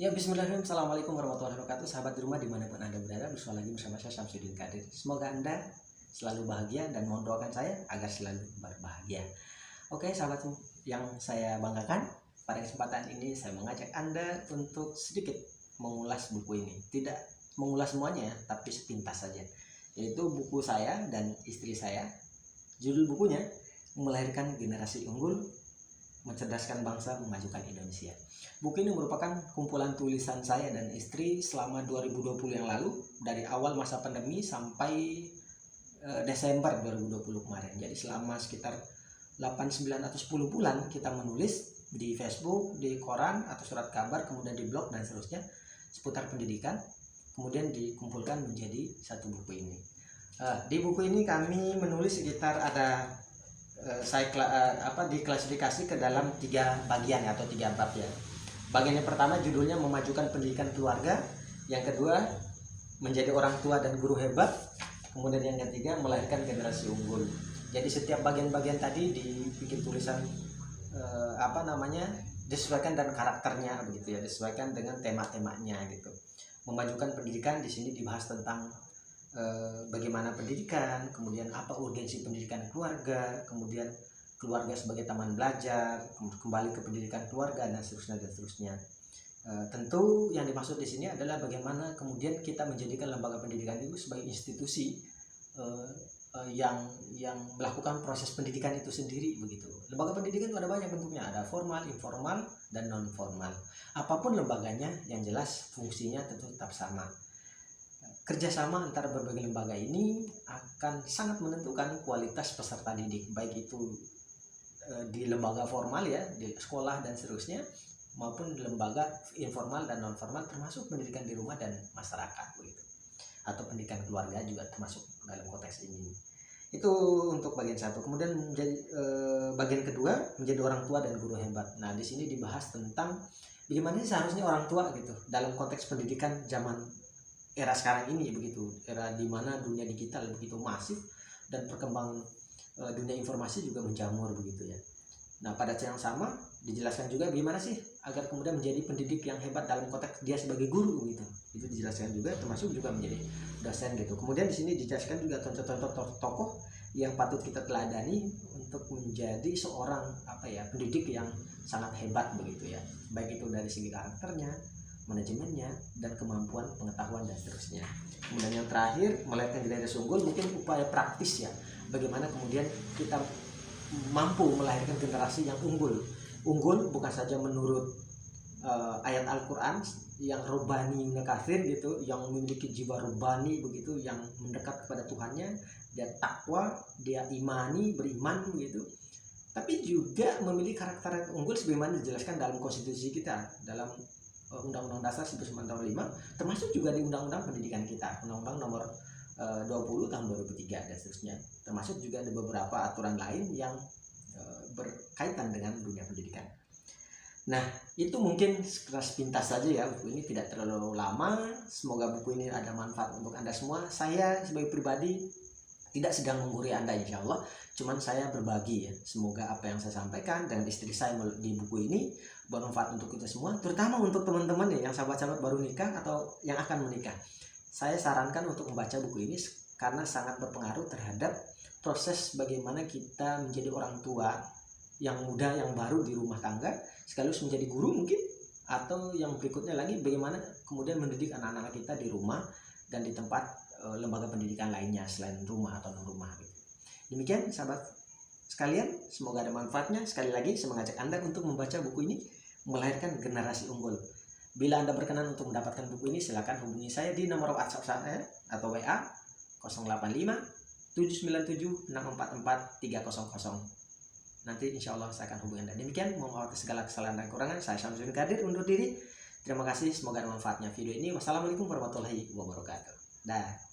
Ya, bismillahirrahmanirrahim. Assalamualaikum warahmatullahi wabarakatuh. Sahabat di rumah dimanapun Anda berada, bersua lagi bersama saya Syamsuddin Kadir. Semoga Anda selalu bahagia dan mohon doakan saya agar selalu berbahagia. Oke, sahabat yang saya banggakan, pada kesempatan ini saya mengajak Anda untuk sedikit mengulas buku ini. Tidak mengulas semuanya ya, tapi sepintas saja. Yaitu buku saya dan istri saya. Judul bukunya Melahirkan Generasi Unggul, Mencerdaskan Bangsa, Memajukan Indonesia. Buku ini merupakan kumpulan tulisan saya dan istri selama 2020 yang lalu, dari awal masa pandemi sampai Desember 2020 kemarin. Jadi selama sekitar 8, 9 atau 10 bulan kita menulis di Facebook, di koran atau surat kabar, kemudian di blog dan seterusnya seputar pendidikan, kemudian dikumpulkan menjadi satu buku ini. Di buku ini kami menulis sekitar ada diklasifikasi ke dalam 3 bagian atau 3 bab ya. Bagian yang pertama judulnya Memajukan Pendidikan Keluarga, yang kedua Menjadi Orang Tua dan Guru Hebat, kemudian yang ketiga Melahirkan Generasi Unggul. Jadi setiap bagian-bagian tadi dibikin tulisan disesuaikan dengan karakternya begitu ya, disesuaikan dengan tema-temanya gitu. Memajukan pendidikan di sini dibahas tentang bagaimana pendidikan, kemudian apa urgensi pendidikan keluarga, kemudian keluarga sebagai taman belajar, kembali ke pendidikan keluarga dan seterusnya. Tentu yang dimaksud di sini adalah bagaimana kemudian kita menjadikan lembaga pendidikan itu sebagai institusi yang melakukan proses pendidikan itu sendiri begitu. Lembaga pendidikan itu ada banyak bentuknya, ada formal, informal, dan non formal. Apapun lembaganya, yang jelas fungsinya tentu tetap sama. Kerjasama antara berbagai lembaga ini akan sangat menentukan kualitas peserta didik, baik itu di lembaga formal ya, di sekolah dan seterusnya, maupun di lembaga informal dan non formal, termasuk pendidikan di rumah dan masyarakat begitu, atau pendidikan keluarga juga termasuk dalam konteks ini. Itu untuk bagian satu. Kemudian menjadi bagian kedua, Menjadi Orang Tua dan Guru Hebat. Nah, di sini dibahas tentang bagaimana sih seharusnya orang tua gitu dalam konteks pendidikan zaman era sekarang ini begitu, era di mana dunia digital begitu masif dan perkembangan dunia informasi juga menjamur begitu ya. Nah, pada saat yang sama dijelaskan juga bagaimana sih agar kemudian menjadi pendidik yang hebat dalam konteks dia sebagai guru gitu. Itu dijelaskan juga, termasuk juga menjadi dosen gitu. Kemudian di sini dijelaskan juga contoh-contoh tokoh yang patut kita teladani untuk menjadi seorang pendidik yang sangat hebat begitu ya. Baik itu dari segi karakternya, manajemennya, dan kemampuan pengetahuan dan seterusnya. Kemudian yang terakhir, Melahirkan Generasi Unggul, mungkin upaya praktis ya, bagaimana kemudian kita mampu melahirkan generasi yang unggul bukan saja menurut ayat Al-Quran yang robani kafir gitu, yang memiliki jiwa robani begitu, yang mendekat kepada Tuhannya, dia takwa, dia beriman begitu, tapi juga memiliki karakter yang unggul sebagaimana dijelaskan dalam konstitusi kita, dalam Undang-Undang Dasar 1945, termasuk juga di Undang-Undang Pendidikan kita, Undang-Undang Nomor 20 tahun 2003 dan seterusnya. Termasuk juga ada beberapa aturan lain yang berkaitan dengan dunia pendidikan. Nah, itu mungkin sepintas saja ya. Buku ini tidak terlalu lama. Semoga buku ini ada manfaat untuk Anda semua. Saya sebagai pribadi tidak sedang menggurui Anda insya Allah, cuman saya berbagi ya. Semoga apa yang saya sampaikan dengan istri saya di buku ini bermanfaat untuk kita semua, terutama untuk teman-teman ya, yang sahabat-sahabat baru nikah atau yang akan menikah. Saya sarankan untuk membaca buku ini karena sangat berpengaruh terhadap proses bagaimana kita menjadi orang tua yang muda, yang baru di rumah tangga, sekaligus menjadi guru mungkin, atau yang berikutnya lagi bagaimana kemudian mendidik anak-anak kita di rumah dan di tempat lembaga pendidikan lainnya selain rumah atau non rumah gitu. Demikian sahabat sekalian, semoga ada manfaatnya. Sekali lagi saya mengajak Anda untuk membaca buku ini, Melahirkan Generasi Unggul. Bila Anda berkenan untuk mendapatkan buku ini, silakan hubungi saya di nomor WhatsApp saya atau WA 085 797 644 300. Nanti insya Allah saya akan hubungi Anda. Demikian, mohon maaf atas segala kesalahan dan kekurangan. Saya Syamsuddin Kadir undur diri. Terima kasih, semoga ada manfaatnya video ini. Wassalamualaikum warahmatullahi wabarakatuh. Dah.